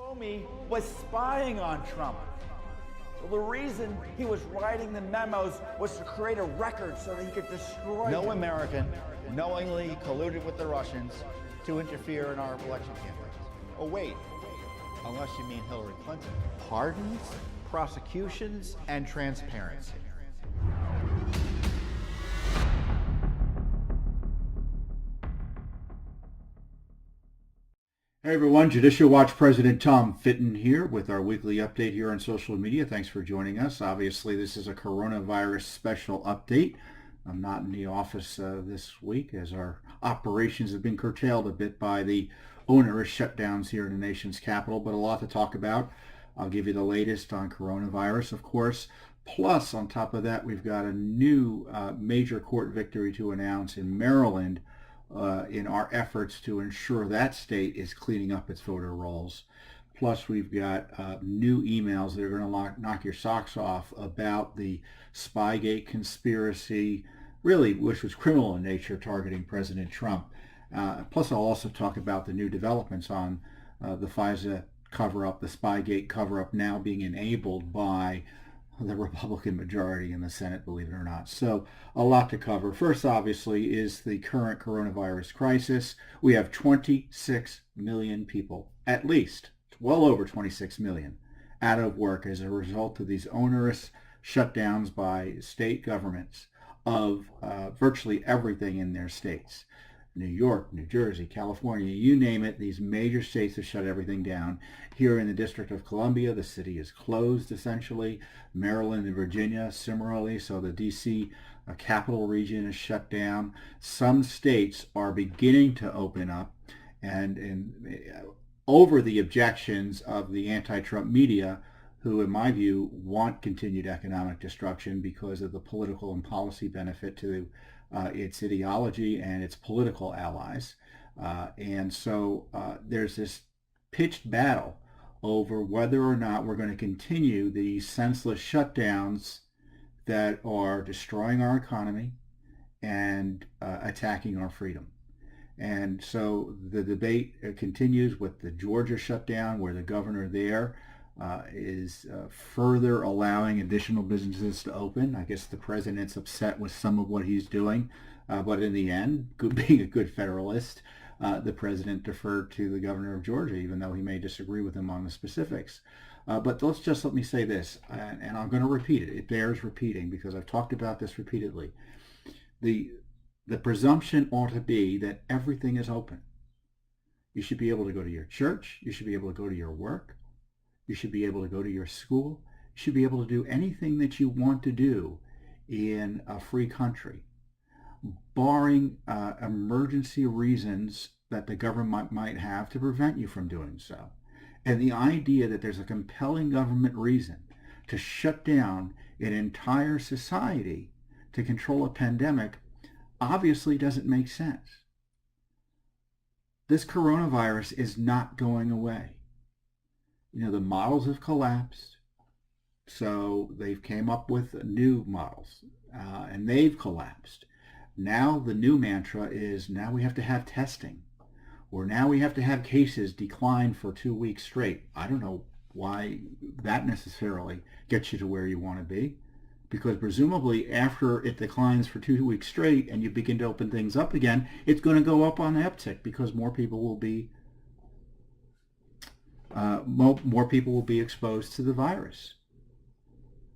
Comey was spying on Trump. Well, the reason he was writing the memos was to create a record so that he could destroy No him. American knowingly colluded with the Russians to interfere in our election campaigns. Oh, wait, unless you mean Hillary Clinton. Pardons, prosecutions, and transparency. Hey everyone, Judicial Watch President Tom Fitton here with our weekly update here on social media. Thanks for joining us. Obviously, this is a coronavirus special update. I'm not in the office this week as our operations have been curtailed a bit by the onerous shutdowns here in the nation's capital, but a lot to talk about. I'll give you the latest on coronavirus, of course. Plus, on top of that, we've got a new major court victory to announce in Maryland in our efforts to ensure that state is cleaning up its voter rolls. Plus, we've got new emails that are going to knock your socks off about the Spygate conspiracy, really, which was criminal in nature, targeting President Trump. Plus, I'll also talk about the new developments on the FISA cover-up, the Spygate cover-up now being enabled by the Republican majority in the Senate, believe it or not. So a lot to cover. First, obviously, is the current coronavirus crisis. We have 26 million people, at least, well over 26 million, out of work as a result of these onerous shutdowns by state governments of virtually everything in their states. New York, New Jersey, California, you name it, these major states have shut everything down. Here in the District of Columbia, the city is closed essentially. Maryland and Virginia, similarly, so the D.C. capital region is shut down. Some states are beginning to open up, and over the objections of the anti-Trump media, who, in my view, want continued economic destruction because of the political and policy benefit to its ideology and its political allies. And so there's this pitched battle over whether or not we're going to continue these senseless shutdowns that are destroying our economy and attacking our freedom. And so the debate continues with the Georgia shutdown, where the governor there is further allowing additional businesses to open. I guess the president's upset with some of what he's doing, but in the end, being a good federalist, the president deferred to the governor of Georgia, even though he may disagree with him on the specifics. But let me say this, and I'm going to repeat it. It bears repeating because I've talked about this repeatedly. The presumption ought to be that everything is open. You should be able to go to your church. You should be able to go to your work. You should be able to go to your school. You should be able to do anything that you want to do in a free country, barring emergency reasons that the government might have to prevent you from doing so. And the idea that there's a compelling government reason to shut down an entire society to control a pandemic obviously doesn't make sense. This coronavirus is not going away. You know, the models have collapsed, so they've came up with new models, and they've collapsed. Now the new mantra is now we have to have testing, or now we have to have cases decline for 2 weeks straight. I don't know why that necessarily gets you to where you want to be, because presumably after it declines for 2 weeks straight and you begin to open things up again, it's going to go up on the uptick because more people will be exposed to the virus.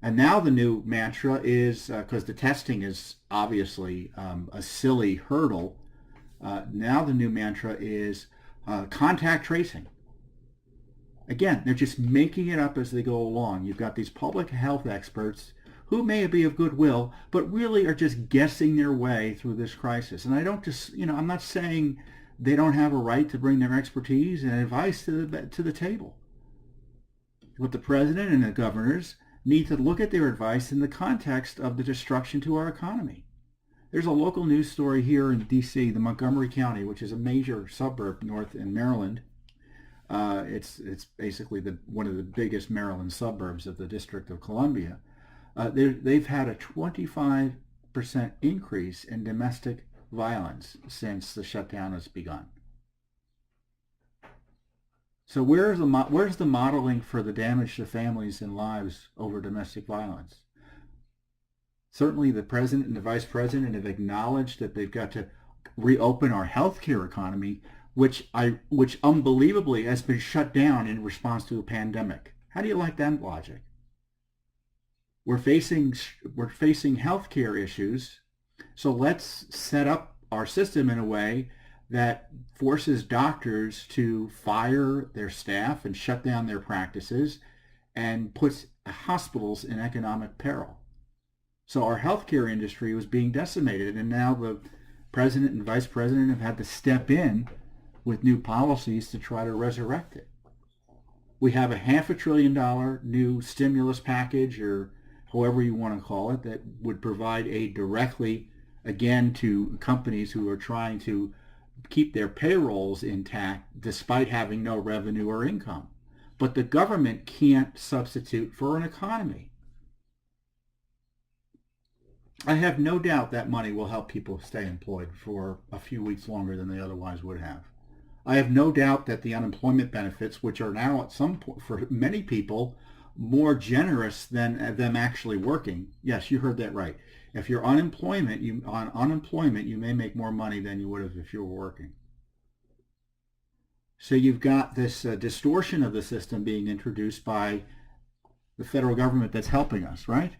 And now the new mantra is, because the testing is obviously a silly hurdle, now the new mantra is contact tracing. Again, they're just making it up as they go along. You've got these public health experts who may be of goodwill, but really are just guessing their way through this crisis. And I don't just, I'm not saying they don't have a right to bring their expertise and advice to the table. But the president and the governors need to look at their advice in the context of the destruction to our economy. There's a local news story here in D.C., the Montgomery County, which is a major suburb north in Maryland. It's basically one of the biggest Maryland suburbs of the District of Columbia. They've had a 25% increase in domestic violence since the shutdown has begun. So where's the modeling for the damage to families and lives over domestic violence? Certainly the president and the vice president have acknowledged that they've got to reopen our healthcare economy, which unbelievably has been shut down in response to a pandemic. How do you like that logic? We're facing healthcare issues, so let's set up our system in a way that forces doctors to fire their staff and shut down their practices and puts hospitals in economic peril. So our healthcare industry was being decimated, and now the president and vice president have had to step in with new policies to try to resurrect it. We have a $500 billion new stimulus package, or however you want to call it, that would provide aid directly, again, to companies who are trying to keep their payrolls intact despite having no revenue or income. But the government can't substitute for an economy. I have no doubt that money will help people stay employed for a few weeks longer than they otherwise would have. I have no doubt that the unemployment benefits, which are now at some point, for many people, more generous than them actually working. Yes, you heard that right. If you're on unemployment, you may make more money than you would have if you were working. So you've got this distortion of the system being introduced by the federal government that's helping us, right?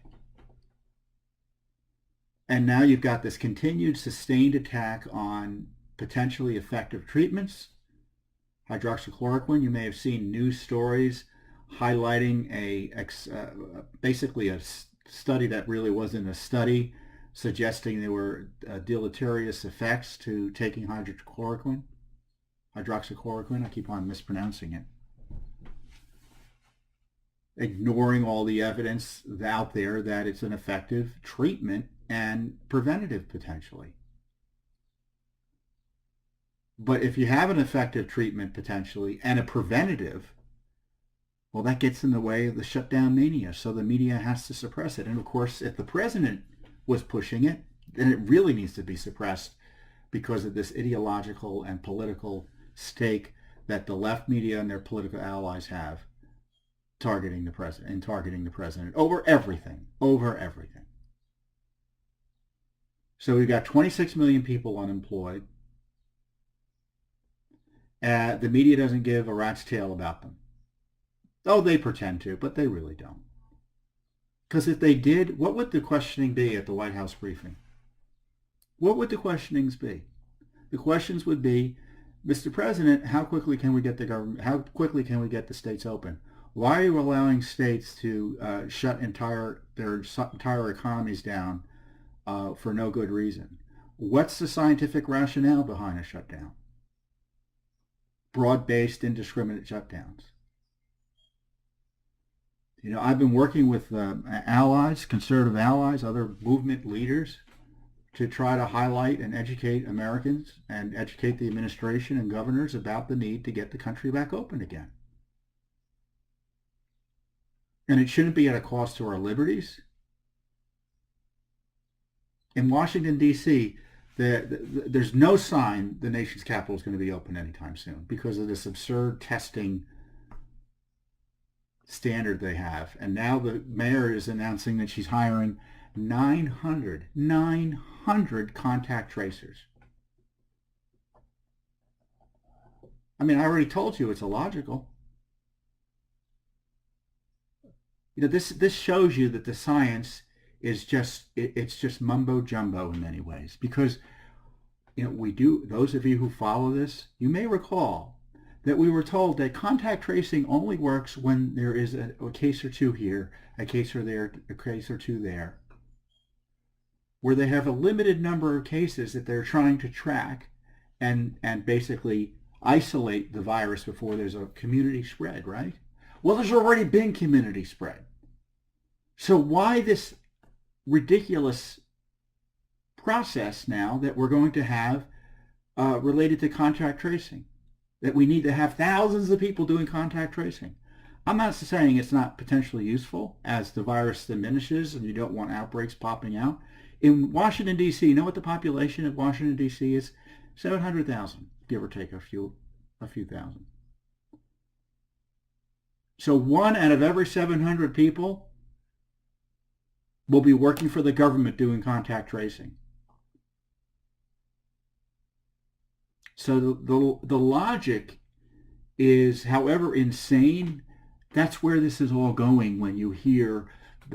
And now you've got this continued sustained attack on potentially effective treatments. Hydroxychloroquine, you may have seen news stories highlighting basically a study that really wasn't a study, suggesting there were deleterious effects to taking hydroxychloroquine. I keep on mispronouncing it. Ignoring all the evidence out there that it's an effective treatment and preventative potentially. But if you have an effective treatment potentially and a preventative, well, that gets in the way of the shutdown mania, so the media has to suppress it. And of course, if the president was pushing it, then it really needs to be suppressed because of this ideological and political stake that the left media and their political allies have targeting the president over everything. So we've got 26 million people unemployed. The media doesn't give a rat's tail about them. Oh, they pretend to, but they really don't. Because if they did, what would the questioning be at the White House briefing? What would the questionings be? The questions would be, Mr. President, how quickly can we get the government? How quickly can we get the states open? Why are you allowing states to shut their entire economies down for no good reason? What's the scientific rationale behind a shutdown? Broad-based, indiscriminate shutdowns. You know, I've been working with allies, conservative allies, other movement leaders to try to highlight and educate Americans and educate the administration and governors about the need to get the country back open again. And it shouldn't be at a cost to our liberties. In Washington, D.C., there's no sign the nation's capital is going to be open anytime soon because of this absurd testing standard they have. And now the mayor is announcing that she's hiring 900 contact tracers. I mean, I already told you it's illogical. You know, this shows you that the science is just mumbo jumbo in many ways, because you know, those of you who follow this, you may recall that we were told that contact tracing only works when there is a case or two here, a case or there, a case or two there, where they have a limited number of cases that they're trying to track and basically isolate the virus before there's a community spread, right? Well, there's already been community spread. So why this ridiculous process now that we're going to have related to contact tracing? That we need to have thousands of people doing contact tracing. I'm not saying it's not potentially useful as the virus diminishes and you don't want outbreaks popping out. In Washington, D.C., you know what the population of Washington, D.C. is? 700,000, give or take a few thousand. So 1 out of every 700 people will be working for the government doing contact tracing. So the logic is, however insane, that's where this is all going when you hear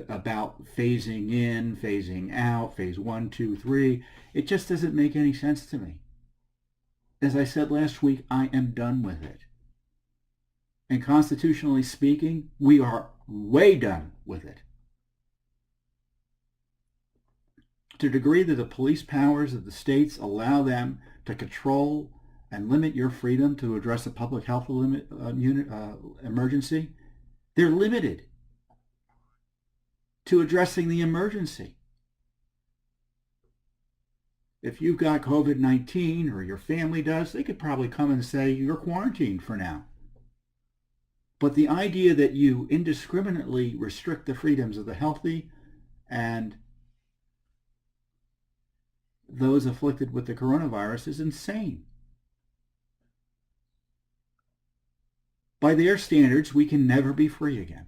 about phasing in, phasing out, phase 1, 2, 3. It just doesn't make any sense to me. As I said last week, I am done with it. And constitutionally speaking, we are way done with it. To the degree that the police powers of the states allow them to control and limit your freedom to address a public health emergency, they're limited to addressing the emergency. If you've got COVID-19 or your family does, they could probably come and say you're quarantined for now. But the idea that you indiscriminately restrict the freedoms of the healthy and those afflicted with the coronavirus is insane. By their standards, we can never be free again.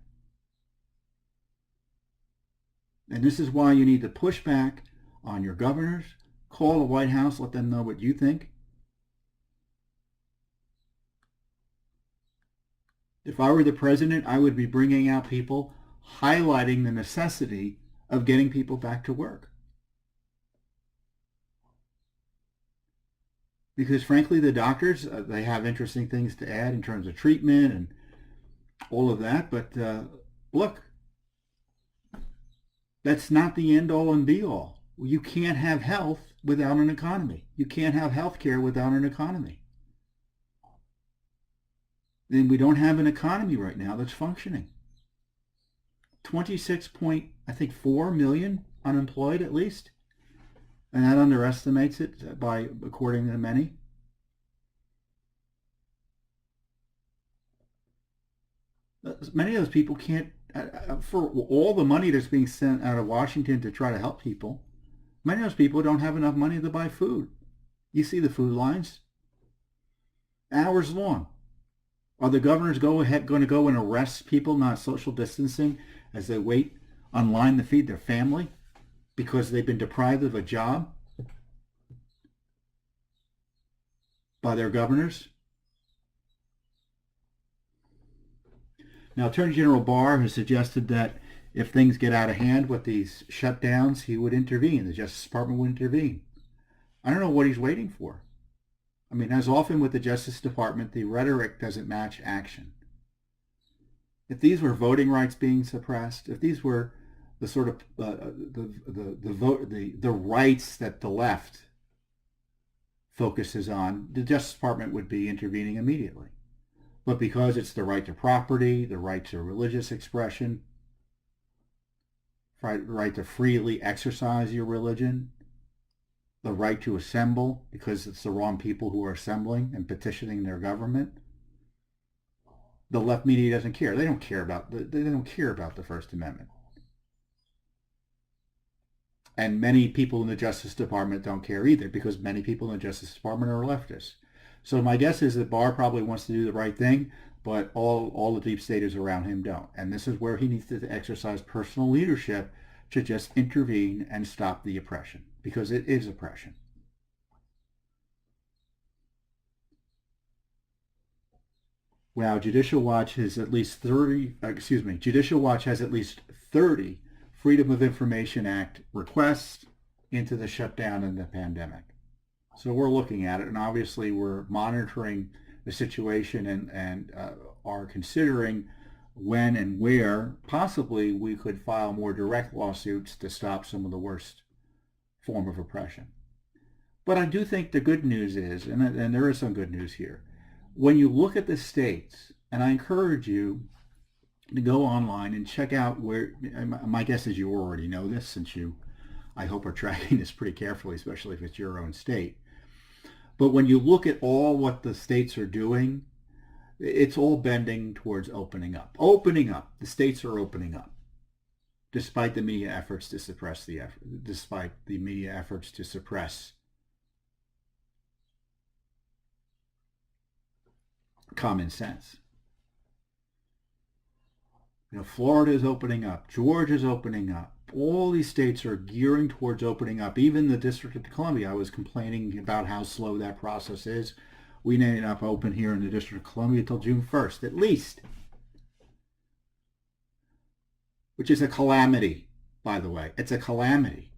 And this is why you need to push back on your governors, call the White House, let them know what you think. If I were the president, I would be bringing out people, highlighting the necessity of getting people back to work. Because frankly, the doctors, they have interesting things to add in terms of treatment and all of that. But look, that's not the end all and be all. You can't have health without an economy. You can't have health care without an economy. And we don't have an economy right now that's functioning. 26.4 million unemployed at least. And that underestimates it according to many. Many of those people can't, for all the money that's being sent out of Washington to try to help people, many of those people don't have enough money to buy food. You see the food lines, hours long. Are the governors going to go and arrest people not social distancing as they wait online to feed their family because they've been deprived of a job by their governors? Now, Attorney General Barr has suggested that if things get out of hand with these shutdowns, he would intervene. The Justice Department would intervene. I don't know what he's waiting for. I mean, as often with the Justice Department, the rhetoric doesn't match action. If these were voting rights being suppressed, if these were the sort of the rights that the left focuses on, the Justice Department would be intervening immediately. But because it's the right to property, the right to religious expression, right to freely exercise your religion, the right to assemble because it's the wrong people who are assembling and petitioning their government, the left media doesn't care. They don't care about the First Amendment. And many people in the Justice Department don't care either because many people in the Justice Department are leftists. So my guess is that Barr probably wants to do the right thing, but all the deep staters around him don't. And this is where he needs to exercise personal leadership to just intervene and stop the oppression, because it is oppression. Wow, Judicial Watch has at least 30 Freedom of Information Act requests into the shutdown and the pandemic. So we're looking at it, and obviously we're monitoring the situation and are considering when and where possibly we could file more direct lawsuits to stop some of the worst form of oppression. But I do think the good news is, and there is some good news here, when you look at the states, and I encourage you to go online and check out where, my guess is you already know this since you, I hope, are tracking this pretty carefully, especially if it's your own state. But when you look at all what the states are doing, it's all bending towards opening up. Opening up. The states are opening up, despite the media efforts to suppress common sense. Florida is opening up. Georgia's opening up. All these states are gearing towards opening up. Even the District of Columbia, I was complaining about how slow that process is. We may not open here in the District of Columbia until June 1st, at least. Which is a calamity, by the way. It's a calamity.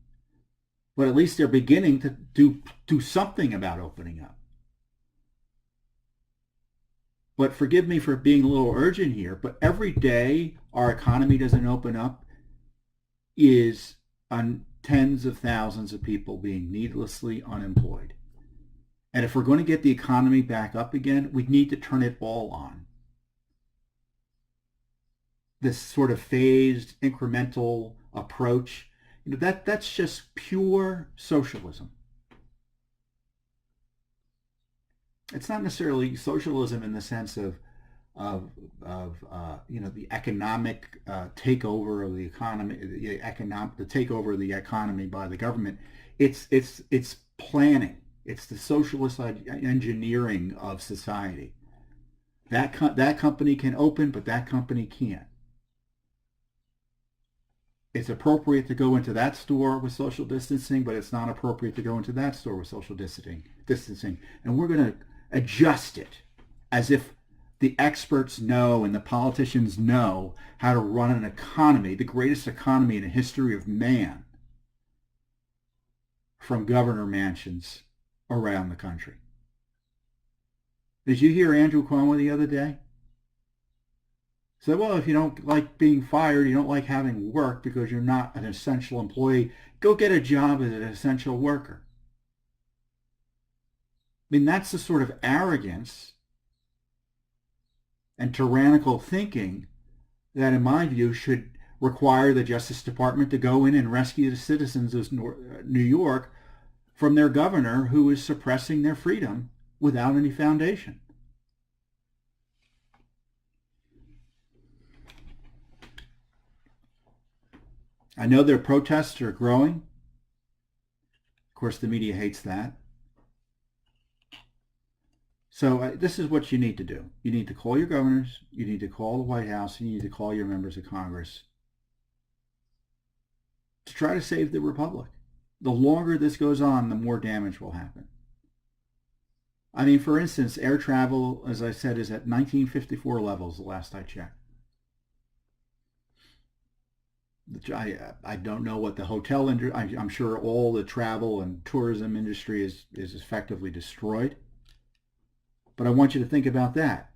But at least they're beginning to do something about opening up. But forgive me for being a little urgent here, but every day our economy doesn't open up is on tens of thousands of people being needlessly unemployed. And if we're going to get the economy back up again, we need to turn it all on. This sort of phased, incremental approach, that's just pure socialism. It's not necessarily socialism in the sense of the economic takeover of the economy, the takeover of the economy by the government. It's planning. It's the socialist engineering of society. That company can open, but that company can't. It's appropriate to go into that store with social distancing, but it's not appropriate to go into that store with social distancing. And we're going to adjust it as if the experts know and the politicians know how to run an economy, the greatest economy in the history of man, from governor mansions around the country. Did you hear Andrew Cuomo the other day? Said, well, if you don't like being fired, you don't like having work because you're not an essential employee, go get a job as an essential worker. I mean, that's the sort of arrogance and tyrannical thinking that, in my view, should require the Justice Department to go in and rescue the citizens of New York from their governor who is suppressing their freedom without any foundation. I know their protests are growing. Of course, the media hates that. So this is what you need to do. You need to call your governors, you need to call the White House, and you need to call your members of Congress to try to save the republic. The longer this goes on, the more damage will happen. I mean, for instance, air travel, as I said, is at 1954 levels the last I checked. I don't know what the hotel industry, I'm sure all the travel and tourism industry is effectively destroyed. But I want you to think about that.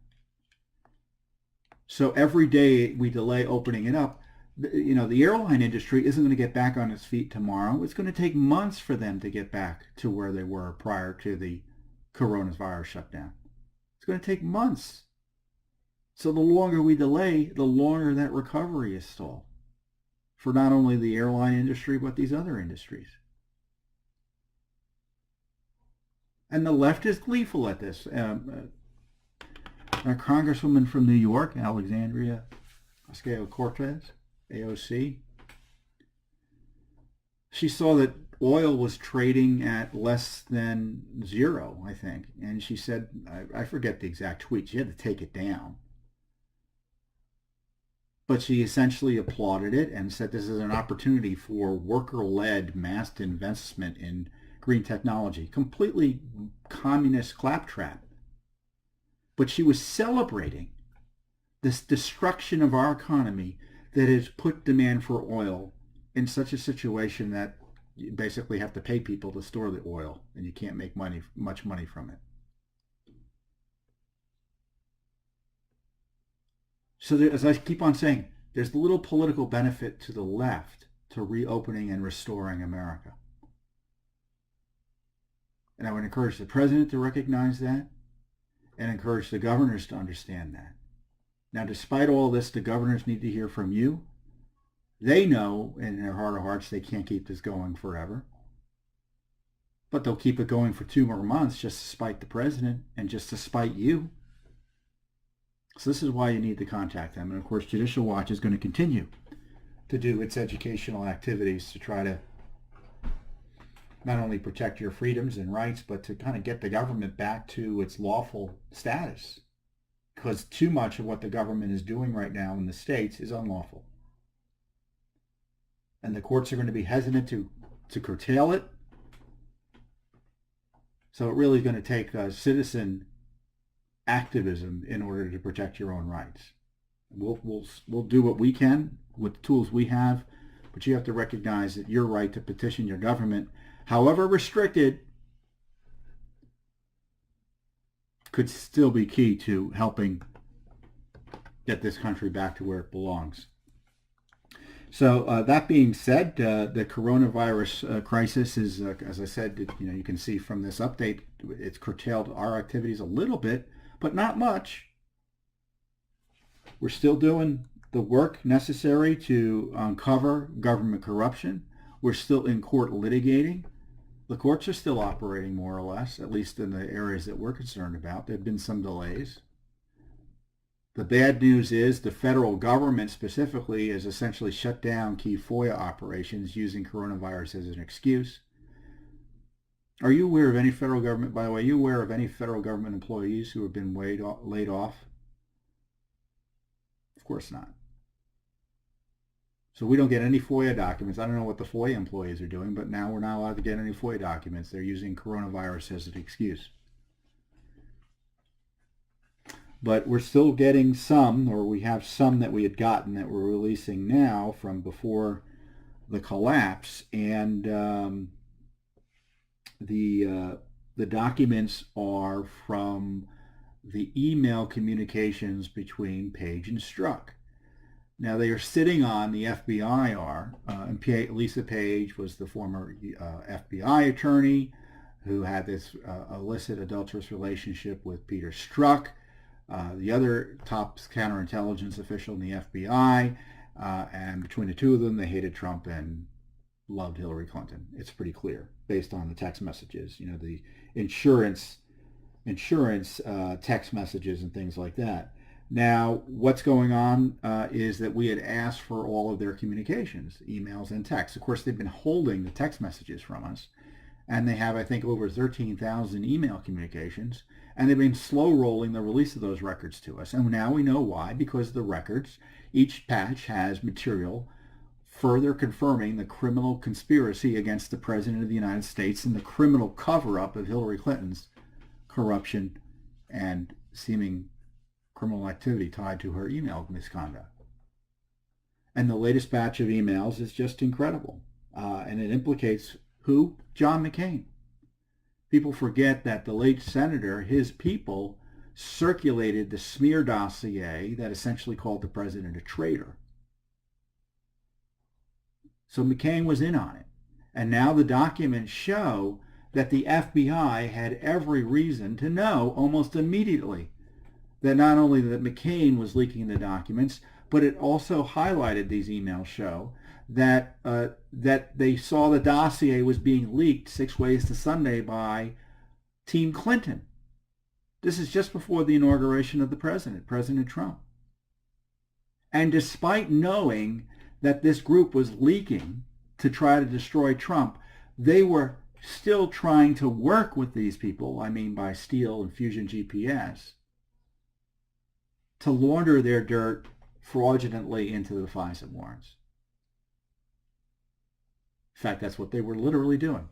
So every day we delay opening it up, the airline industry isn't going to get back on its feet tomorrow. It's going to take months for them to get back to where they were prior to the coronavirus shutdown. It's going to take months. So the longer we delay, the longer that recovery is stalled for not only the airline industry, but these other industries. And the left is gleeful at this. A congresswoman from New York, Alexandria Ocasio-Cortez, AOC, she saw that oil was trading at less than zero, I think. And she said, I forget the exact tweet, she had to take it down. But she essentially applauded it and said this is an opportunity for worker-led mass investment in green technology. Completely communist claptrap. But she was celebrating this destruction of our economy that has put demand for oil in such a situation that you basically have to pay people to store the oil and you can't make much money from it. So there, as I keep on saying, there's little political benefit to the left to reopening and restoring America. And I would encourage the president to recognize that and encourage the governors to understand that. Now, despite all this, the governors need to hear from you. They know in their heart of hearts they can't keep this going forever. But they'll keep it going for 2 more months just to spite the president and just to spite you. So this is why you need to contact them. And of course, Judicial Watch is going to continue to do its educational activities to try to not only protect your freedoms and rights, but to kind of get the government back to its lawful status because too much of what the government is doing right now in the states is unlawful. And the courts are going to be hesitant to curtail it. So it really is going to take citizen activism in order to protect your own rights. We'll do what we can with the tools we have, but you have to recognize that your right to petition your government, however restricted, could still be key to helping get this country back to where it belongs. So that being said, the coronavirus crisis is, as I said, you can see from this update, it's curtailed our activities a little bit, but not much. We're still doing the work necessary to uncover government corruption. We're still in court litigating. The courts are still operating more or less, at least in the areas that we're concerned about. There have been some delays. The bad news is the federal government specifically has essentially shut down key FOIA operations using coronavirus as an excuse. Are you aware of any federal government, by the way, are you aware of any federal government employees who have been laid off? Of course not. So we don't get any FOIA documents. I don't know what the FOIA employees are doing, but now we're not allowed to get any FOIA documents. They're using coronavirus as an excuse. But we're still getting some, or we have some that we had gotten that we're releasing now from before the collapse. And the documents are from the email communications between Page and Strzok. Now, they are sitting on the FBI and Lisa Page was the former FBI attorney who had this illicit adulterous relationship with Peter Strzok, the other top counterintelligence official in the FBI, and between the two of them, they hated Trump and loved Hillary Clinton. It's pretty clear based on the text messages, the insurance text messages and things like that. Now, what's going on is that we had asked for all of their communications, emails and texts. Of course, they've been holding the text messages from us, and they have, I think, over 13,000 email communications, and they've been slow rolling the release of those records to us. And now we know why, because the records, each patch has material further confirming the criminal conspiracy against the President of the United States and the criminal cover-up of Hillary Clinton's corruption and seeming criminal activity tied to her email misconduct. And the latest batch of emails is just incredible. And it implicates who? John McCain. People forget that the late senator, his people, circulated the smear dossier that essentially called the president a traitor. So McCain was in on it. And now the documents show that the FBI had every reason to know almost immediately that not only that McCain was leaking the documents, but it also highlighted, these emails show, that they saw the dossier was being leaked 6 ways to Sunday by Team Clinton. This is just before the inauguration of the president, President Trump. And despite knowing that this group was leaking to try to destroy Trump, they were still trying to work with these people, I mean by Steele and Fusion GPS, to launder their dirt fraudulently into the FISA warrants. In fact, that's what they were literally doing.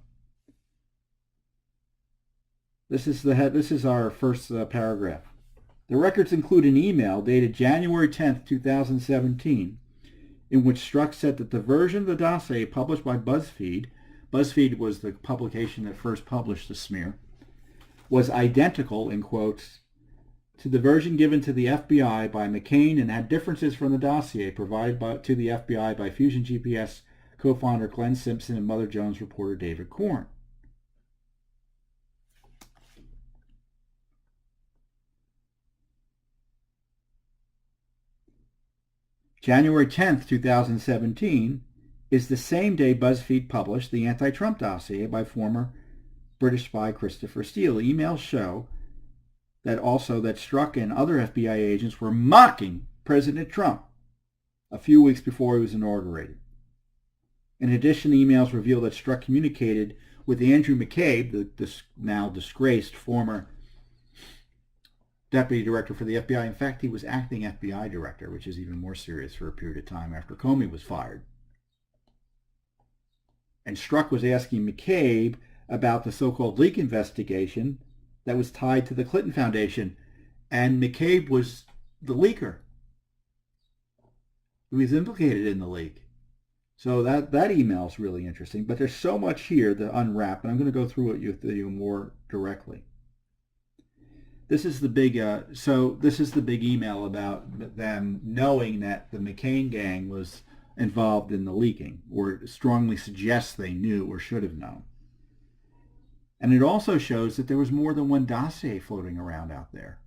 This is our first paragraph. The records include an email dated January 10th, 2017, in which Strzok said that the version of the dossier published by BuzzFeed was the publication that first published the smear, was identical, in quotes, to the version given to the FBI by McCain and had differences from the dossier provided to the FBI by Fusion GPS co-founder Glenn Simpson and Mother Jones reporter David Korn. January 10th, 2017 is the same day BuzzFeed published the anti-Trump dossier by former British spy Christopher Steele. Emails show that Strzok and other FBI agents were mocking President Trump a few weeks before he was inaugurated. In addition, emails reveal that Strzok communicated with Andrew McCabe, the now disgraced former deputy director for the FBI. In fact, he was acting FBI director, which is even more serious for a period of time after Comey was fired. And Strzok was asking McCabe about the so-called leak investigation that was tied to the Clinton Foundation. And McCabe was the leaker. He was implicated in the leak. So that email is really interesting. But there's so much here to unwrap, and I'm going to go through it with you more directly. This is the big email about them knowing that the McCain gang was involved in the leaking, or strongly suggests they knew or should have known. And it also shows that there was more than one dossier floating around out there.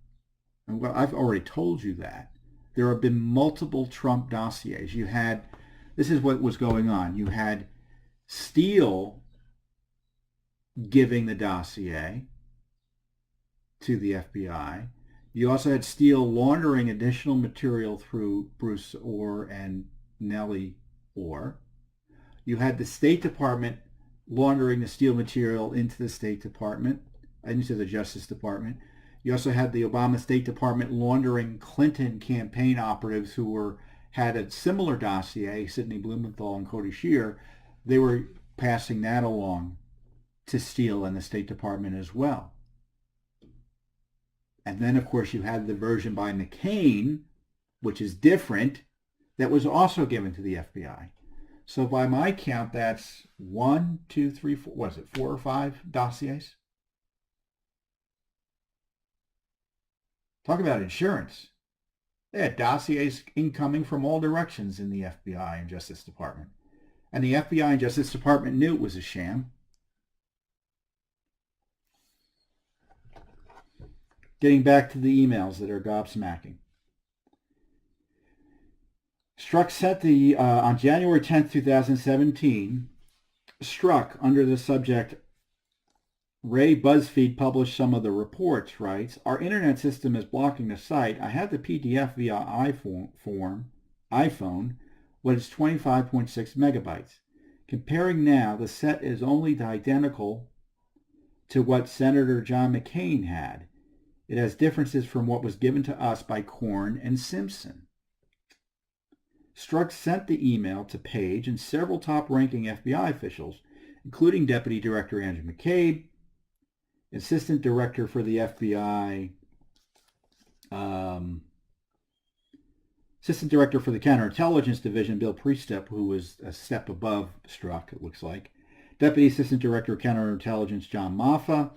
And well, I've already told you that. There have been multiple Trump dossiers. This is what was going on. You had Steele giving the dossier to the FBI. You also had Steele laundering additional material through Bruce Orr and Nellie Orr. You had the State Department laundering the Steele material into the State Department, into the Justice Department. You also had the Obama State Department laundering Clinton campaign operatives who had a similar dossier, Sidney Blumenthal and Cody Shear. They were passing that along to Steele and the State Department as well. And then, of course, you had the version by McCain, which is different, that was also given to the FBI. So by my count, that's 1, 2, 3, 4, what is it, 4 or 5 dossiers? Talk about insurance. They had dossiers incoming from all directions in the FBI and Justice Department. And the FBI and Justice Department knew it was a sham. Getting back to the emails that are gobsmacking. Strzok sent on January 10th, 2017, Strzok, under the subject, Ray BuzzFeed published some of the reports, writes, our internet system is blocking the site. I have the PDF via iPhone, but it's 25.6 megabytes. Comparing now, the set is only identical to what Senator John McCain had. It has differences from what was given to us by Korn and Simpson. Strzok sent the email to Page and several top-ranking FBI officials, including Deputy Director Andrew McCabe, Assistant Director for the FBI, Assistant Director for the Counterintelligence Division, Bill Priestep, who was a step above Strzok, it looks like, Deputy Assistant Director of Counterintelligence John Moffa,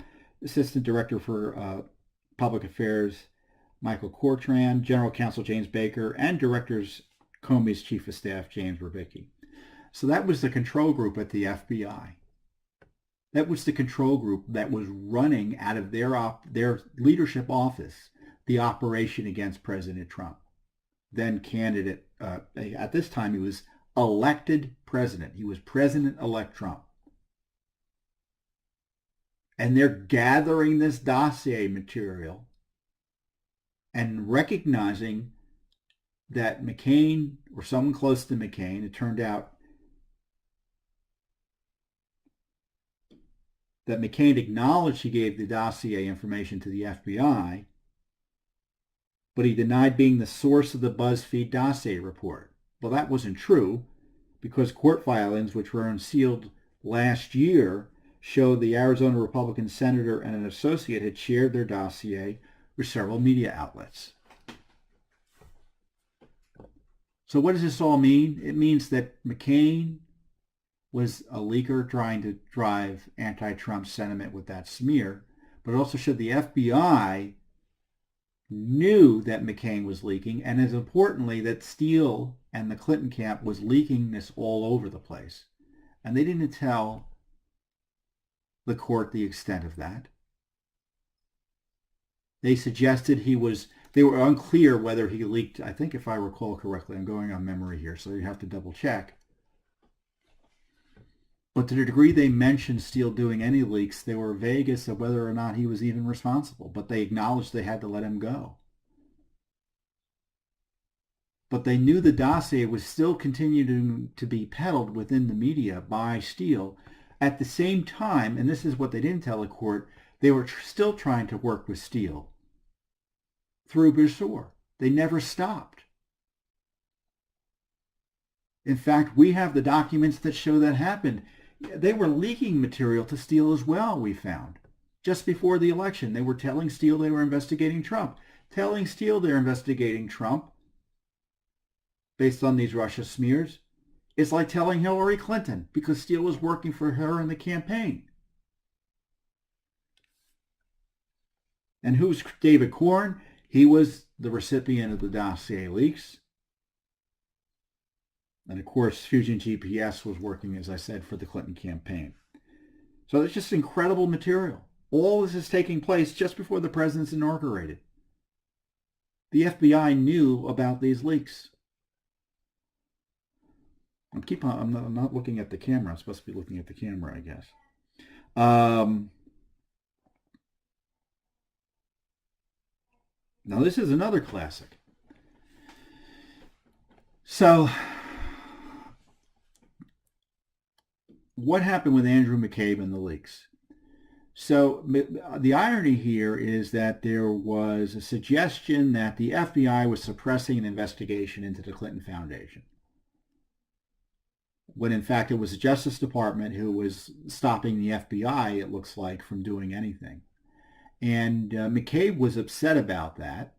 Assistant Director for Public Affairs Michael Cortran, General Counsel James Baker, and Directors Comey's Chief of Staff James Rubicki. So that was the control group at the FBI. That was the control group that was running out of their leadership office the operation against President Trump. Then candidate, at this time he was elected president. He was President-elect Trump. And they're gathering this dossier material and recognizing that McCain, or someone close to McCain, it turned out that McCain acknowledged he gave the dossier information to the FBI, but he denied being the source of the BuzzFeed dossier report. Well, that wasn't true, because court filings, which were unsealed last year, showed the Arizona Republican senator and an associate had shared their dossier with several media outlets. So what does this all mean? It means that McCain was a leaker trying to drive anti-Trump sentiment with that smear, but it also showed the FBI knew that McCain was leaking, and as importantly, that Steele and the Clinton camp was leaking this all over the place. And they didn't tell the court the extent of that. They suggested they were unclear whether he leaked, I think if I recall correctly, I'm going on memory here, so you have to double check. But to the degree they mentioned Steele doing any leaks, they were vague as to whether or not he was even responsible, but they acknowledged they had to let him go. But they knew the dossier was still continuing to be peddled within the media by Steele. At the same time, and this is what they didn't tell the court, they were still trying to work with Steele through Bersor. They never stopped. In fact, we have the documents that show that happened. They were leaking material to Steele as well, we found. Just before the election, they were telling Steele they were investigating Trump. Telling Steele they're investigating Trump based on these Russia smears is like telling Hillary Clinton, because Steele was working for her in the campaign. And who's David Corn? He was the recipient of the dossier leaks. And of course, Fusion GPS was working, as I said, for the Clinton campaign. So it's just incredible material. All this is taking place just before the president's inaugurated. The FBI knew about these leaks. I'm not looking at the camera. I'm supposed to be looking at the camera, I guess. Now, this is another classic. So, what happened with Andrew McCabe and the leaks? So, the irony here is that there was a suggestion that the FBI was suppressing an investigation into the Clinton Foundation, when in fact it was the Justice Department who was stopping the FBI, it looks like, from doing anything. And McCabe was upset about that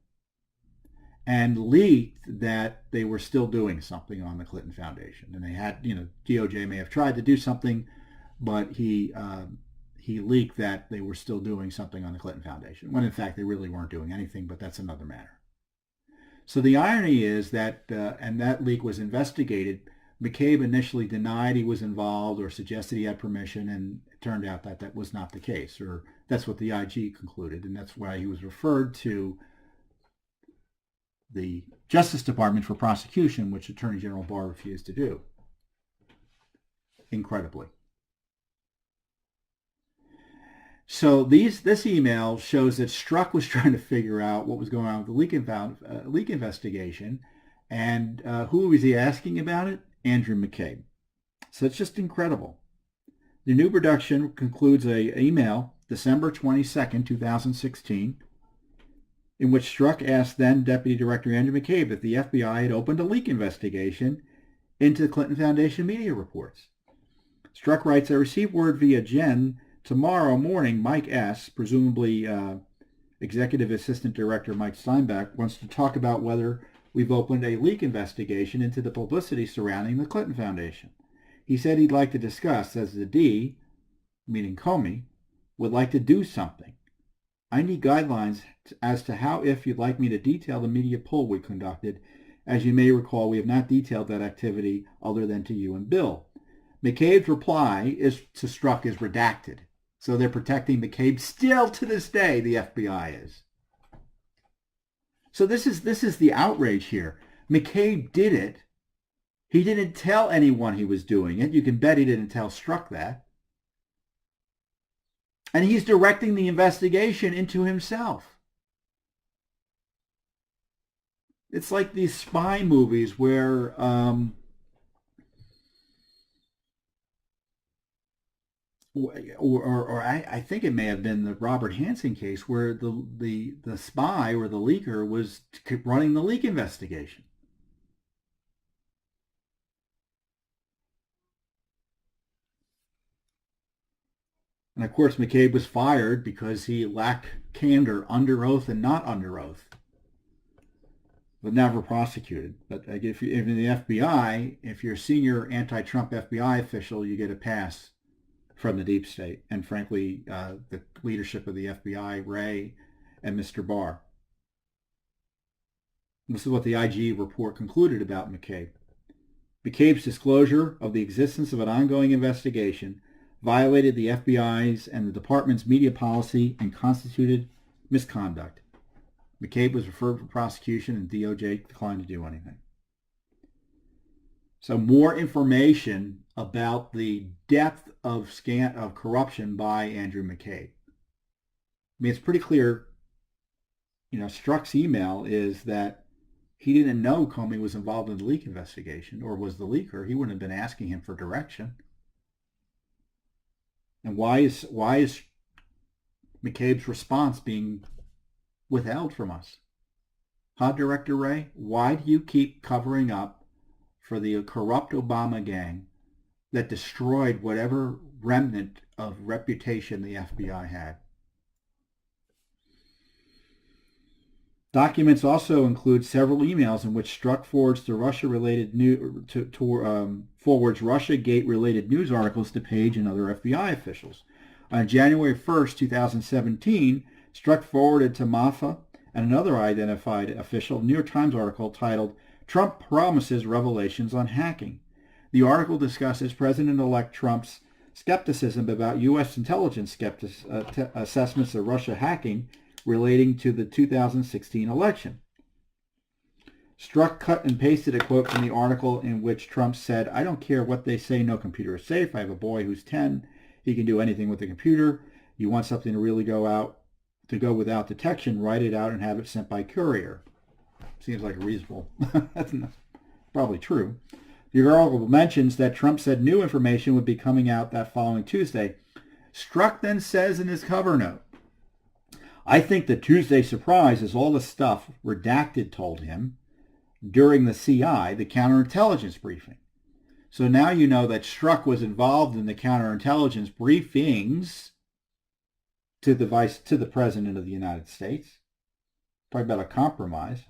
and leaked that they were still doing something on the Clinton Foundation. And they had, DOJ may have tried to do something, but he leaked that they were still doing something on the Clinton Foundation, when in fact they really weren't doing anything, but that's another matter. So the irony is that, and that leak was investigated, McCabe initially denied he was involved or suggested he had permission, and it turned out that that was not the case, or that's what the IG concluded, and that's why he was referred to the Justice Department for prosecution, which Attorney General Barr refused to do. Incredibly. So this email shows that Strzok was trying to figure out what was going on with the leak investigation, and who was he asking about it? Andrew McCabe. So it's just incredible. The new production concludes an email, December 22nd, 2016, in which Strzok asked then Deputy Director Andrew McCabe if the FBI had opened a leak investigation into the Clinton Foundation media reports. Strzok writes, I received word via Jen tomorrow morning Mike S., presumably Executive Assistant Director Mike Steinbeck, wants to talk about whether we've opened a leak investigation into the publicity surrounding the Clinton Foundation. He said he'd like to discuss, as the D, meaning Comey, would like to do something. I need guidelines as to how, if you'd like me to detail the media poll we conducted. As you may recall, we have not detailed that activity other than to you and Bill. McCabe's reply to Strzok is redacted. So they're protecting McCabe still to this day, the FBI is. So this is the outrage here. McCabe did it. He didn't tell anyone he was doing it. You can bet he didn't tell Strzok that. And he's directing the investigation into himself. It's like these spy movies where I think it may have been the Robert Hansen case where the spy or the leaker was running the leak investigation. And of course, McCabe was fired because he lacked candor under oath and not under oath, but never prosecuted. But if in the FBI, if you're a senior anti-Trump FBI official, you get a pass from the deep state, and frankly, the leadership of the FBI, Wray and Mr. Barr. This is what the IG report concluded about McCabe. McCabe's disclosure of the existence of an ongoing investigation violated the FBI's and the department's media policy and constituted misconduct. McCabe was referred for prosecution, and DOJ declined to do anything. So more information about the depth of corruption by Andrew McCabe. I mean, it's pretty clear, Strzok's email is that he didn't know Comey was involved in the leak investigation or was the leaker. He wouldn't have been asking him for direction. And why is McCabe's response being withheld from us? Huh, Director Ray? Why do you keep covering up for the corrupt Obama gang that destroyed whatever remnant of reputation the FBI had? Documents also include several emails in which Strzok forwards Russia-Gate-related news articles to Page and other FBI officials. On January 1st, 2017, Strzok forwarded to Maffa and another identified official a New York Times article titled "Trump Promises Revelations on Hacking." The article discusses President-elect Trump's skepticism about U.S. intelligence assessments of Russia hacking relating to the 2016 election. Strzok cut and pasted a quote from the article in which Trump said, "I don't care what they say, no computer is safe. I have a boy who's 10. He can do anything with a computer. You want something to really go without detection, write it out and have it sent by courier." Seems like a reasonable. That's probably true. The article mentions that Trump said new information would be coming out that following Tuesday. Strzok then says in his cover note, "I think the Tuesday surprise is all the stuff Redacted told him during the CI, the counterintelligence briefing." So now you know that Strzok was involved in the counterintelligence briefings to the President of the United States. Probably about a compromise.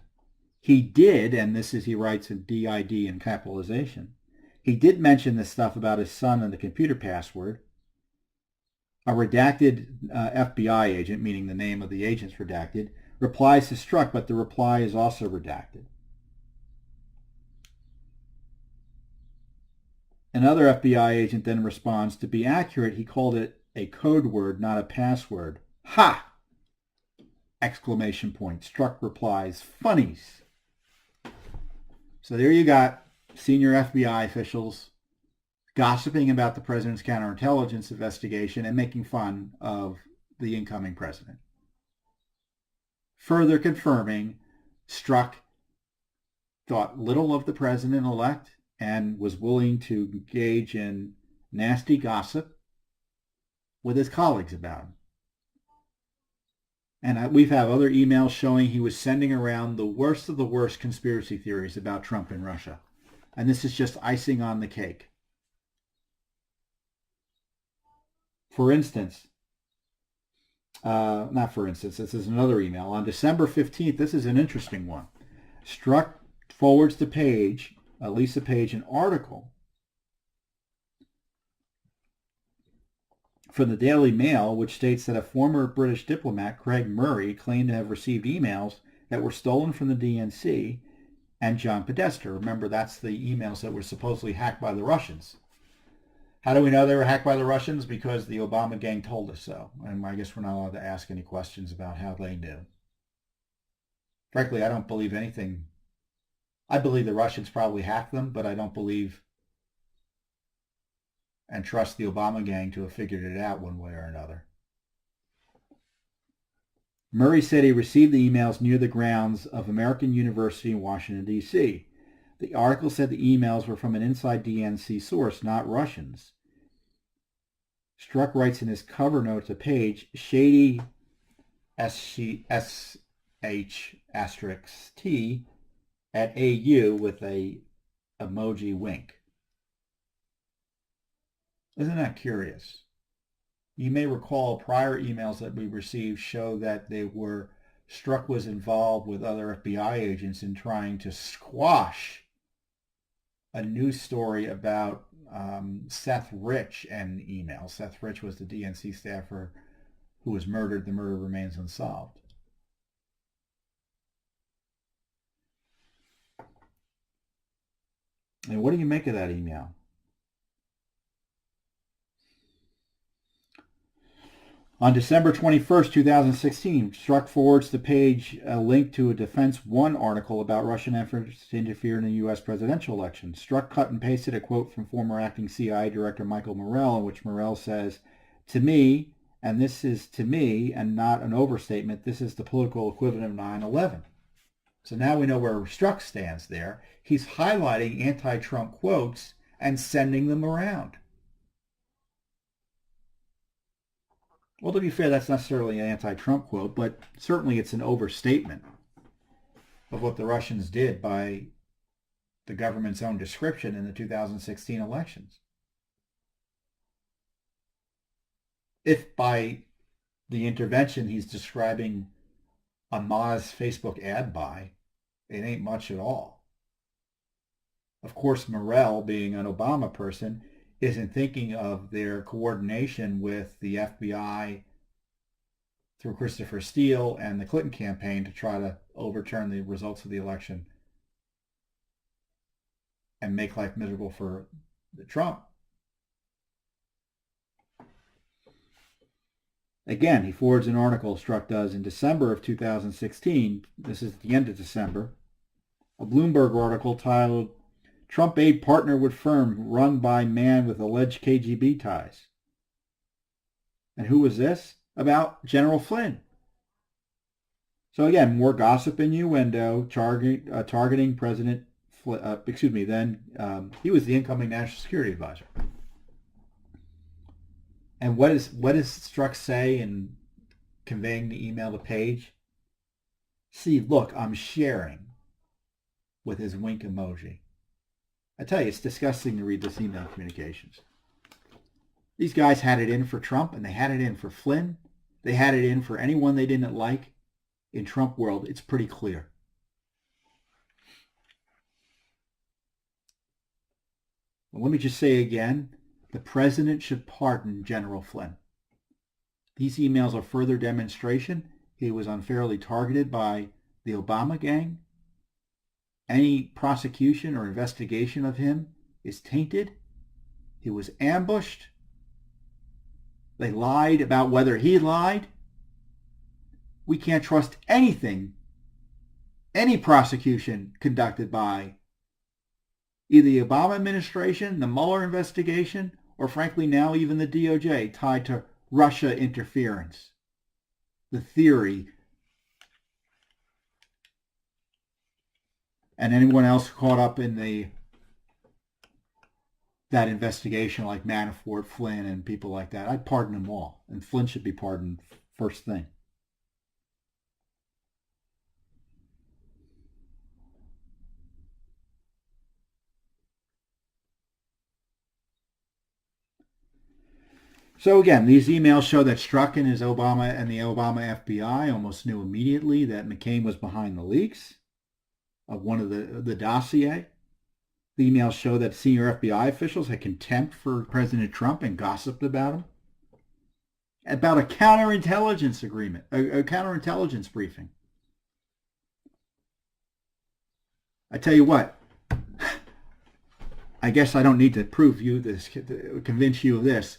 He did, and this is, he writes in DID in capitalization, he did mention this stuff about his son and the computer password. A redacted FBI agent, meaning the name of the agent's redacted, replies to Strzok, but the reply is also redacted. Another FBI agent then responds, to be accurate, he called it a code word, not a password. Ha! Exclamation point. Strzok replies, funnies. So there you got senior FBI officials gossiping about the president's counterintelligence investigation and making fun of the incoming president. Further confirming Strzok thought little of the president-elect and was willing to engage in nasty gossip with his colleagues about him. And we've had other emails showing he was sending around the worst of the worst conspiracy theories about Trump and Russia. And this is just icing on the cake. For instance, this is another email. On December 15th, this is an interesting one. Strzok forwards to Page, Lisa Page, an article from the Daily Mail, which states that a former British diplomat, Craig Murray, claimed to have received emails that were stolen from the DNC and John Podesta. Remember, that's the emails that were supposedly hacked by the Russians. How do we know they were hacked by the Russians? Because the Obama gang told us so. And I guess we're not allowed to ask any questions about how they knew. Frankly, I don't believe anything. I believe the Russians probably hacked them, but I don't believe and trust the Obama gang to have figured it out one way or another. Murray said he received the emails near the grounds of American University in Washington, D.C. The article said the emails were from an inside DNC source, not Russians. Strzok writes in his cover note to Page, shady SH*T at AU with a emoji wink. Isn't that curious? You may recall prior emails that we received show that Strzok was involved with other FBI agents in trying to squash a news story about Seth Rich and email. Seth Rich was the DNC staffer who was murdered. The murder remains unsolved. And what do you make of that email? On December 21st, 2016, Strzok forwards to Page a link to a Defense One article about Russian efforts to interfere in the U.S. presidential election. Strzok cut and pasted a quote from former acting CIA Director Michael Morell, in which Morell says, to me, and this is to me, and not an overstatement, this is the political equivalent of 9/11. So now we know where Strzok stands there. He's highlighting anti-Trump quotes and sending them around. Well, to be fair, that's not necessarily an anti-Trump quote, but certainly it's an overstatement. of what the Russians did by the government's own description in the 2016 elections. If by the intervention he's describing a Ma's Facebook ad buy, it ain't much at all. Of course, Morell, being an Obama person, isn't thinking of their coordination with the FBI through Christopher Steele and the Clinton campaign to try to overturn the results of the election and make life miserable for Trump. Again, he forwards an article Strzok does in December of 2016. This is at the end of December. A Bloomberg article titled, Trump aide partner with firm run by man with alleged KGB ties. And who was this? About General Flynn. So again, more gossip innuendo targeting President Flynn. Then he was the incoming National Security Advisor. And what does Strzok say in conveying the email to Page? See, look, I'm sharing, with his wink emoji. I tell you, it's disgusting to read this email communications. These guys had it in for Trump, and they had it in for Flynn. They had it in for anyone they didn't like. In Trump world, it's pretty clear. Well, let me just say again, the president should pardon General Flynn. These emails are further demonstration he was unfairly targeted by the Obama gang. Any prosecution or investigation of him is tainted. He was ambushed. They lied about whether he lied. We can't trust anything, any prosecution conducted by either the Obama administration, the Mueller investigation, or frankly now even the DOJ tied to Russia interference. The theory, and anyone else caught up in that investigation like Manafort, Flynn, and people like that, I'd pardon them all. And Flynn should be pardoned first thing. So again, these emails show that Strzok and the Obama FBI almost knew immediately that McCain was behind the leaks of one of the dossier. The emails show that senior FBI officials had contempt for President Trump and gossiped about him. About a counterintelligence agreement, a counterintelligence briefing. I tell you what, I guess I don't need to convince you of this,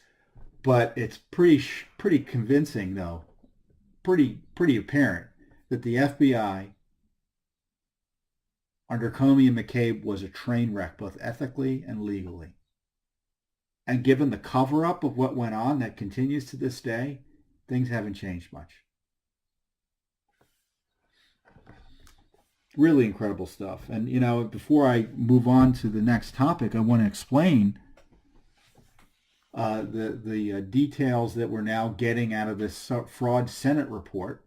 but it's pretty convincing, though, pretty apparent that the FBI under Comey and McCabe was a train wreck, both ethically and legally. And given the cover-up of what went on that continues to this day, things haven't changed much. Really incredible stuff. And, before I move on to the next topic, I want to explain the details that we're now getting out of this fraud Senate report,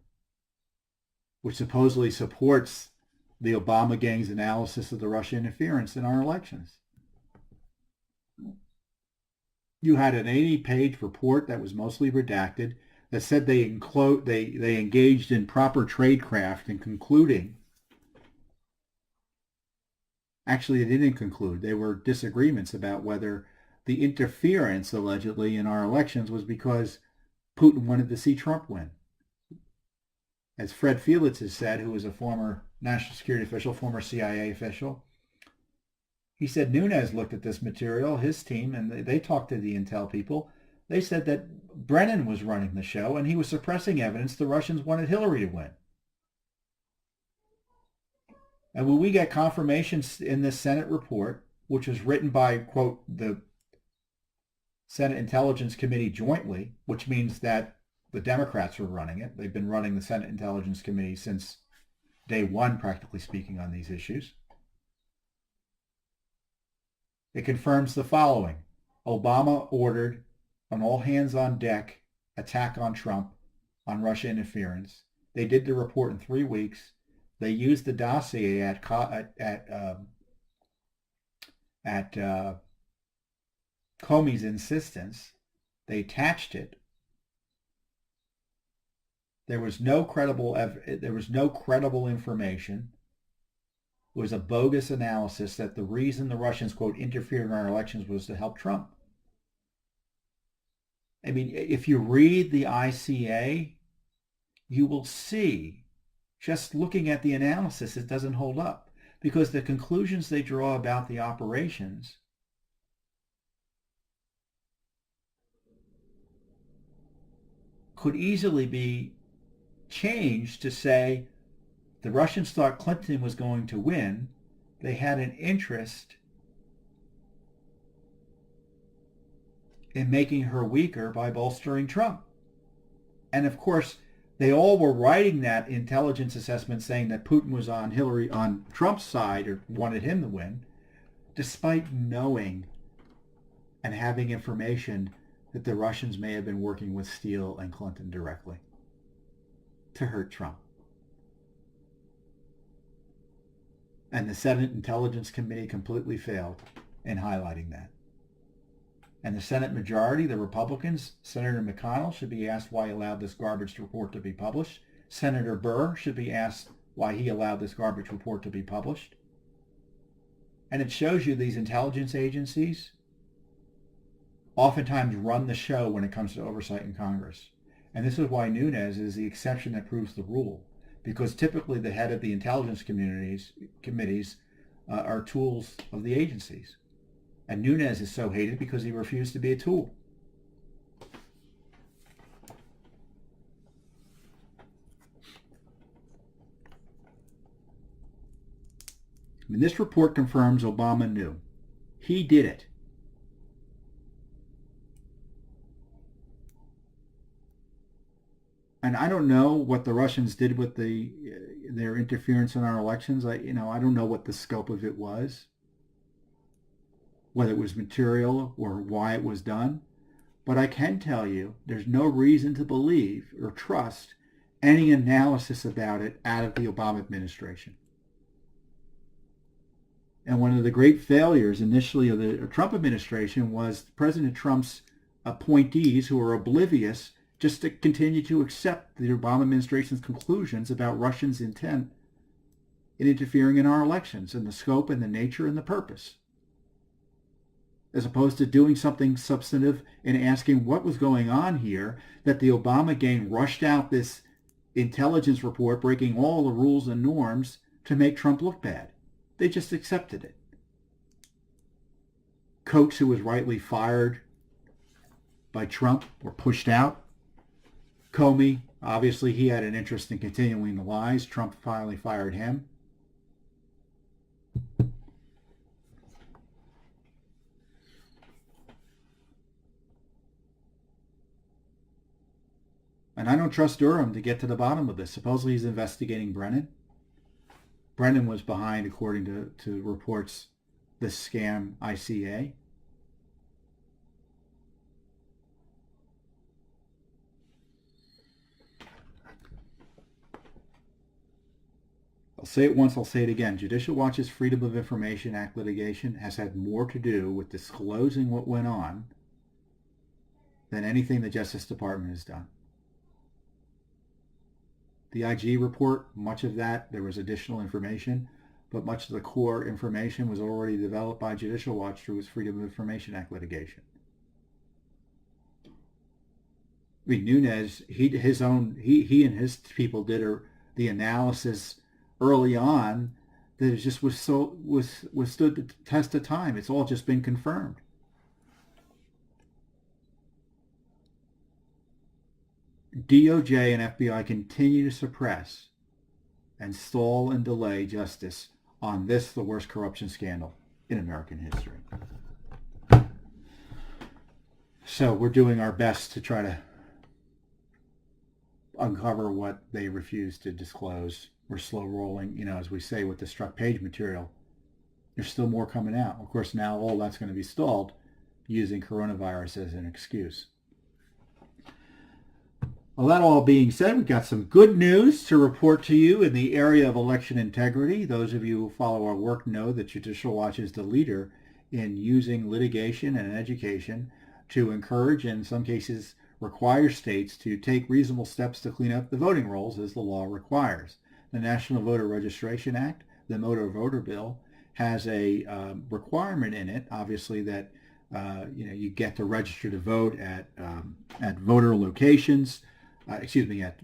which supposedly supports the Obama gang's analysis of the Russia interference in our elections. You had an 80-page report that was mostly redacted that said they engaged in proper tradecraft in concluding. Actually, they didn't conclude. There were disagreements about whether the interference, allegedly, in our elections was because Putin wanted to see Trump win. As Fred Felix has said, who was a former national security official, former CIA official, he said Nunes looked at this material, his team, and they talked to the intel people. They said that Brennan was running the show and he was suppressing evidence the Russians wanted Hillary to win. And when we get confirmation in this Senate report, which was written by, quote, the Senate Intelligence Committee jointly, which means that the Democrats were running it. They've been running the Senate Intelligence Committee since day one, practically speaking, on these issues. It confirms the following. Obama ordered an all-hands-on-deck attack on Trump on Russia interference. They did the report in 3 weeks. They used the dossier at Comey's insistence. They attached it. There was no credible information. It was a bogus analysis that the reason the Russians, quote, interfered in our elections was to help Trump. I mean, if you read the ICA, you will see, just looking at the analysis, it doesn't hold up, because the conclusions they draw about the operations could easily be changed to say the Russians thought Clinton was going to win. They had an interest in making her weaker by bolstering Trump. And of course, they all were writing that intelligence assessment saying that Putin was on Trump's side, or wanted him to win, despite knowing and having information that the Russians may have been working with Steele and Clinton directly to hurt Trump. And the Senate Intelligence Committee completely failed in highlighting that. And the Senate majority, the Republicans, Senator McConnell should be asked why he allowed this garbage report to be published. Senator Burr should be asked why he allowed this garbage report to be published. And it shows you these intelligence agencies oftentimes run the show when it comes to oversight in Congress. And this is why Nunes is the exception that proves the rule, because typically the head of the intelligence committees are tools of the agencies. And Nunes is so hated because he refused to be a tool. I mean, this report confirms Obama knew. He did it. And I don't know what the Russians did with their interference in our elections. I don't know what the scope of it was, whether it was material or why it was done. But I can tell you there's no reason to believe or trust any analysis about it out of the Obama administration. And one of the great failures initially of the Trump administration was President Trump's appointees who were oblivious just to continue to accept the Obama administration's conclusions about Russians' intent in interfering in our elections and the scope and the nature and the purpose, as opposed to doing something substantive and asking what was going on here, that the Obama gang rushed out this intelligence report breaking all the rules and norms to make Trump look bad. They just accepted it. Coates, who was rightly fired by Trump, were pushed out. Comey, obviously he had an interest in continuing the lies. Trump finally fired him. And I don't trust Durham to get to the bottom of this. Supposedly he's investigating Brennan. Brennan was behind, according to reports, the scam ICA. I'll say it once, I'll say it again. Judicial Watch's Freedom of Information Act litigation has had more to do with disclosing what went on than anything the Justice Department has done. The IG report, much of that, there was additional information, but much of the core information was already developed by Judicial Watch through its Freedom of Information Act litigation. I mean, Nunes, he and his people did the analysis early on that it just withstood the test of time. It's all just been confirmed. DOJ and FBI continue to suppress and stall and delay justice on this, the worst corruption scandal in American history. So we're doing our best to try to uncover what they refuse to disclose. We're slow rolling, as we say with the struck page material. There's still more coming out. Of course, now all that's going to be stalled using coronavirus as an excuse. Well, that all being said, we've got some good news to report to you in the area of election integrity. Those of you who follow our work know that Judicial Watch is the leader in using litigation and education to encourage, and in some cases require, states to take reasonable steps to clean up the voting rolls as the law requires. The National Voter Registration Act, the Motor Voter Bill, has a requirement in it, obviously, that you get to register to vote at voter locations. At,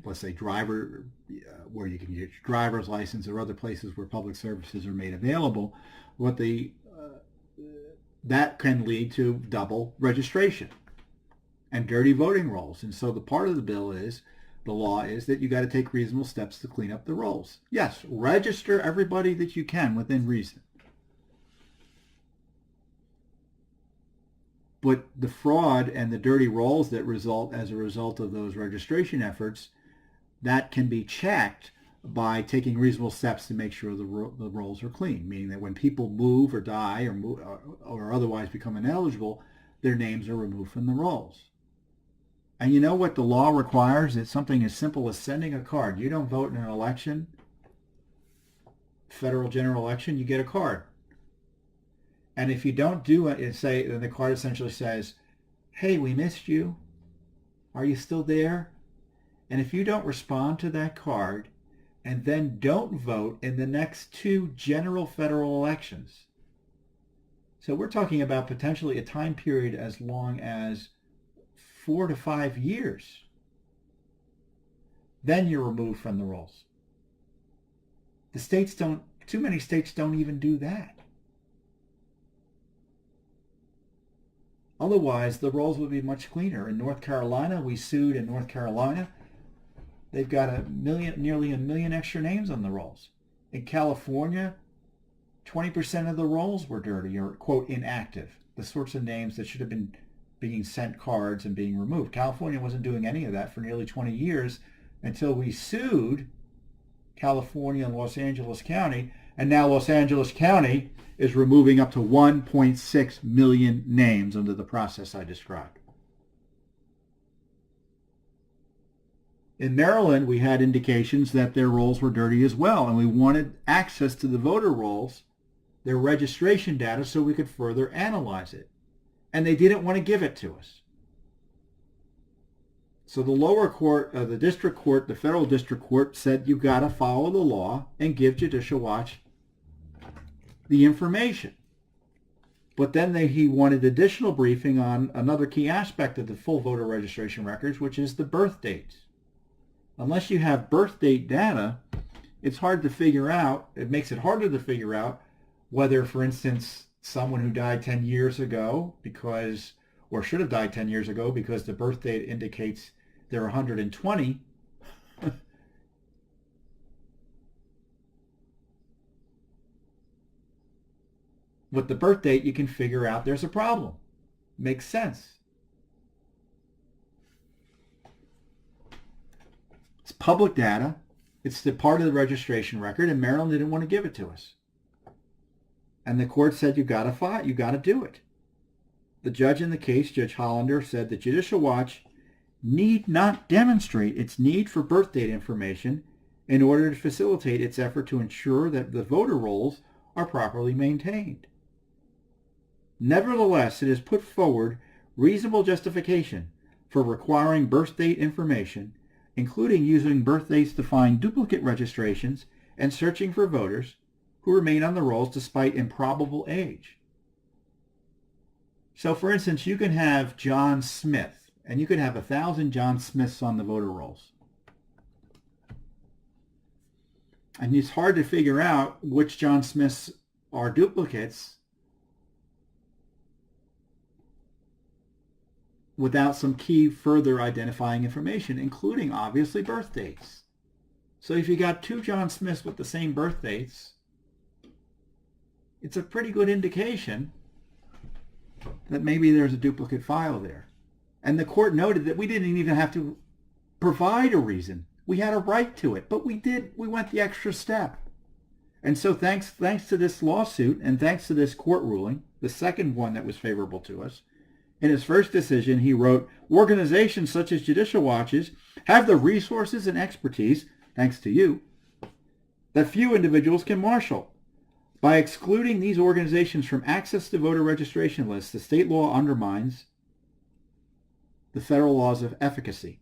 let's say, where you can get your driver's license or other places where public services are made available. That can lead to double registration and dirty voting rolls. And so the part of the law is that you got to take reasonable steps to clean up the rolls. Yes, register everybody that you can within reason. But the fraud and the dirty rolls that result as a result of those registration efforts, that can be checked by taking reasonable steps to make sure the rolls are clean, meaning that when people move or die or otherwise become ineligible, their names are removed from the rolls. And you know what the law requires? It's something as simple as sending a card. You don't vote in an election, federal general election, you get a card. And if you don't do it, then the card essentially says, hey, we missed you. Are you still there? And if you don't respond to that card and then don't vote in the next 2 general federal elections, so we're talking about potentially a time period as long as 4 to 5 years, then you're removed from the rolls. Too many states don't even do that. Otherwise, the rolls would be much cleaner. In North Carolina, we sued in North Carolina. They've got nearly a million extra names on the rolls. In California, 20% of the rolls were dirty or, quote, inactive, the sorts of names that should have been being sent cards and being removed. California wasn't doing any of that for nearly 20 years until we sued California and Los Angeles County, and now Los Angeles County is removing up to 1.6 million names under the process I described. In Maryland, we had indications that their rolls were dirty as well, and we wanted access to the voter rolls, their registration data, so we could further analyze it. And they didn't want to give it to us. So the lower court, the district court, the federal district court said you've got to follow the law and give Judicial Watch the information. But then he wanted additional briefing on another key aspect of the full voter registration records, which is the birth dates. Unless you have birth date data, it's hard to figure out, it makes it harder to figure out whether, for instance, someone who died 10 years ago or should have died 10 years ago because the birth date indicates they're 120, with the birth date, you can figure out there's a problem. Makes sense. It's public data. It's the part of the registration record, and Maryland didn't want to give it to us. And the court said, you got to fight. You got to do it. The judge in the case, Judge Hollander, said that Judicial Watch need not demonstrate its need for birth date information in order to facilitate its effort to ensure that the voter rolls are properly maintained. Nevertheless, it has put forward reasonable justification for requiring birth date information, including using birth dates to find duplicate registrations and searching for voters who remain on the rolls despite improbable age. So, for instance, you can have John Smith, and you could have 1,000 John Smiths on the voter rolls. And it's hard to figure out which John Smiths are duplicates without some key further identifying information, including, obviously, birth dates. So if you got 2 John Smiths with the same birth dates, it's a pretty good indication that maybe there's a duplicate file there. And the court noted that we didn't even have to provide a reason. We had a right to it, but we did. We went the extra step. And so thanks to this lawsuit and thanks to this court ruling, the second one that was favorable to us, In his first decision, he wrote, organizations such as Judicial Watches have the resources and expertise, thanks to you, that few individuals can marshal. By excluding these organizations from access to voter registration lists, the state law undermines the federal laws of efficacy.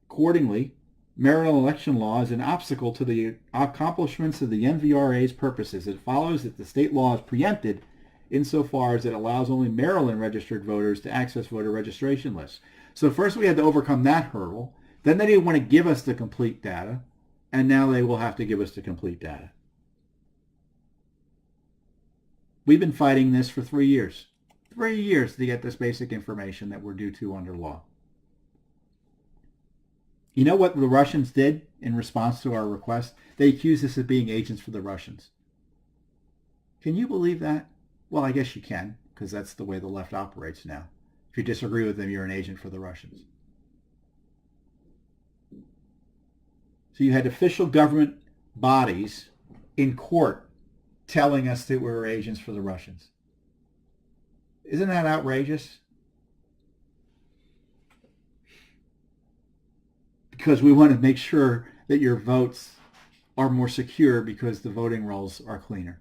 Accordingly, Maryland election law is an obstacle to the accomplishments of the NVRA's purposes. It follows that the state law is preempted insofar as it allows only Maryland registered voters to access voter registration lists. So first we had to overcome that hurdle. Then they didn't want to give us the complete data. And now they will have to give us the complete data. We've been fighting this for 3 years. 3 years to get this basic information that we're due to under law. You know what the Russians did in response to our request? They accused us of being agents for the Russians. Can you believe that? Well, I guess you can, because that's the way the left operates now. If you disagree with them, you're an agent for the Russians. So you had official government bodies in court telling us that we were agents for the Russians. Isn't that outrageous? Because we want to make sure that your votes are more secure because the voting rolls are cleaner.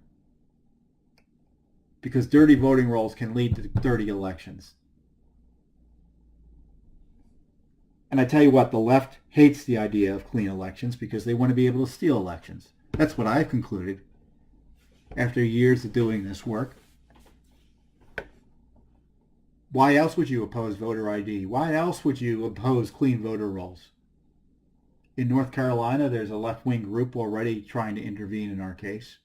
Because dirty voting rolls can lead to dirty elections. And I tell you what, the left hates the idea of clean elections because they want to be able to steal elections. That's what I've concluded after years of doing this work. Why else would you oppose voter ID? Why else would you oppose clean voter rolls? In North Carolina, there's a left-wing group already trying to intervene in our case.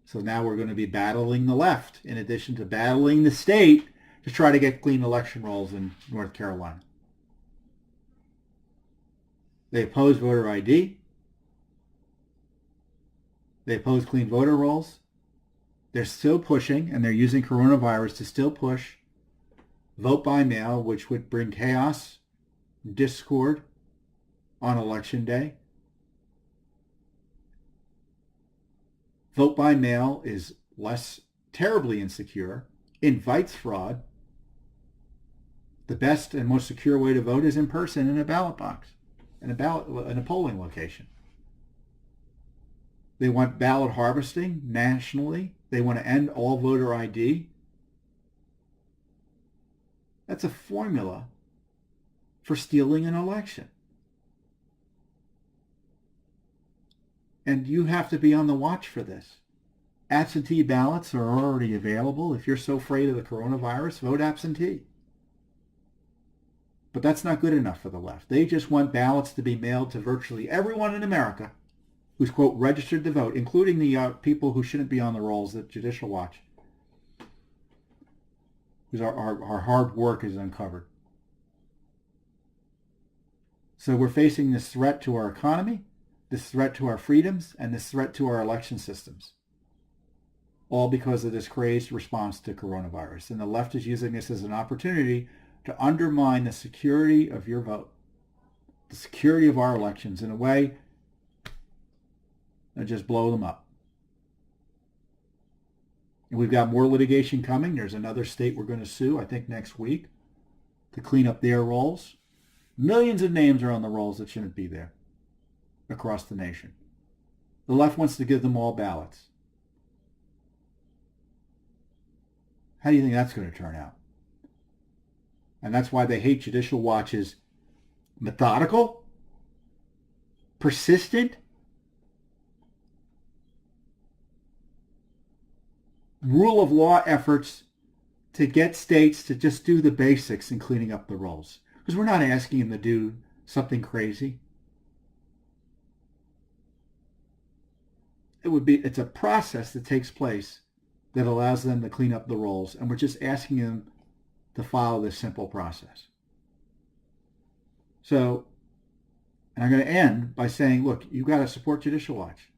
So now we're going to be battling the left in addition to battling the state to try to get clean election rolls in North Carolina. They oppose voter ID. They oppose clean voter rolls. They're still pushing, and they're using coronavirus to still push vote by mail, which would bring chaos, discord on election day. Vote by mail is less terribly insecure, invites fraud. The best and most secure way to vote is in person in a ballot box, in a polling location. They want ballot harvesting nationally. They want to end all voter ID. That's a formula for stealing an election. And you have to be on the watch for this. Absentee ballots are already available. If you're so afraid of the coronavirus, vote absentee. But that's not good enough for the left. They just want ballots to be mailed to virtually everyone in America who's, quote, registered to vote, including the people who shouldn't be on the rolls that Judicial Watch, because our hard work is uncovered. So we're facing this threat to our economy, this threat to our freedoms, and this threat to our election systems, all because of this crazed response to coronavirus. And the left is using this as an opportunity to undermine the security of your vote, the security of our elections in a way that just blow them up. And we've got more litigation coming. There's another state we're going to sue, I think next week, to clean up their rolls. Millions of names are on the rolls that shouldn't be there across the nation. The left wants to give them all ballots. How do you think that's going to turn out? And that's why they hate Judicial Watch's methodical, persistent, rule of law efforts to get states to just do the basics in cleaning up the rolls. Because we're not asking them to do something crazy. It's a process that takes place that allows them to clean up the rolls, and we're just asking them to follow this simple process. So, and I'm going to end by saying, look, you've got to support Judicial Watch.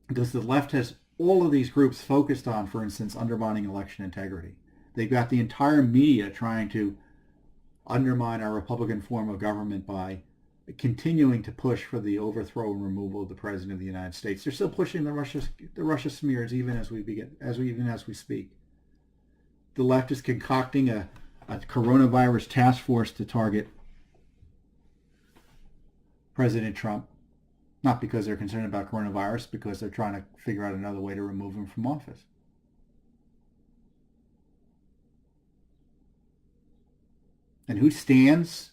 Because the left has all of these groups focused on, for instance, undermining election integrity. They've got the entire media trying to undermine our Republican form of government by continuing to push for the overthrow and removal of the President of the United States. They're still pushing the Russia smears even as we speak. the left is concocting a coronavirus task force to target President Trump, not because they're concerned about coronavirus, because they're trying to figure out another way to remove him from office. And who stands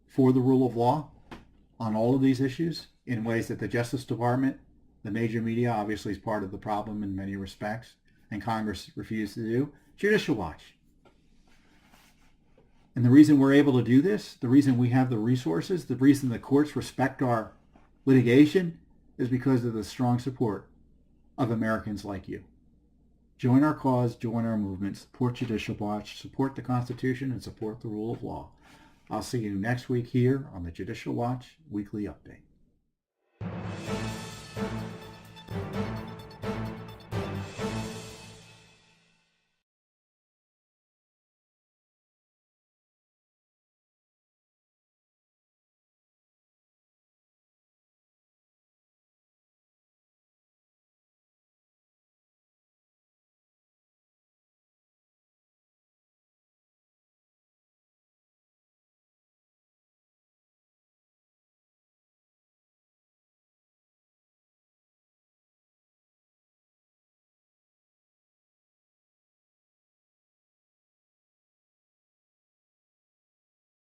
for the rule of law on all of these issues in ways that the Justice Department, the major media, obviously is part of the problem in many respects, and Congress refused to do? Judicial Watch. And the reason we're able to do this, the reason we have the resources, the reason the courts respect our litigation is because of the strong support of Americans like you. Join our cause, join our movement, support Judicial Watch, support the Constitution, and support the rule of law. I'll see you next week here on the Judicial Watch Weekly Update.